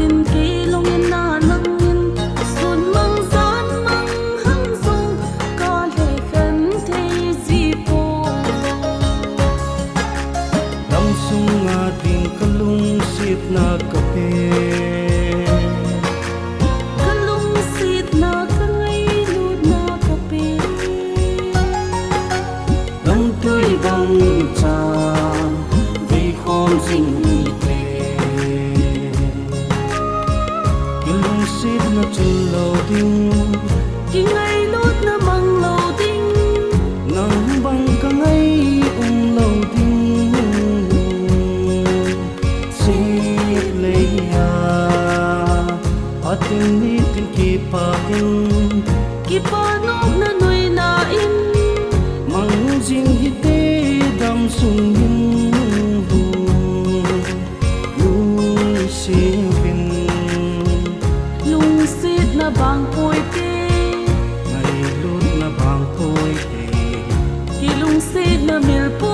tin kỳ long yên na lăng yên xuân măng gian măng hăng dung có lệ khấn thế gì po dam sung nga ding kalung sit na kape kalung sit na kangai lut na kape dam tui bang cha vi khom sing sit na chul lo ding ki ngay lút na mang lo ding nang bang ka ngay lo ding sit le ya atin ni tin ki pa nok na nuôi na in mang jing hi te dam sung yin na bang poi te ngày lút na bang poi te ki lung sit na mil po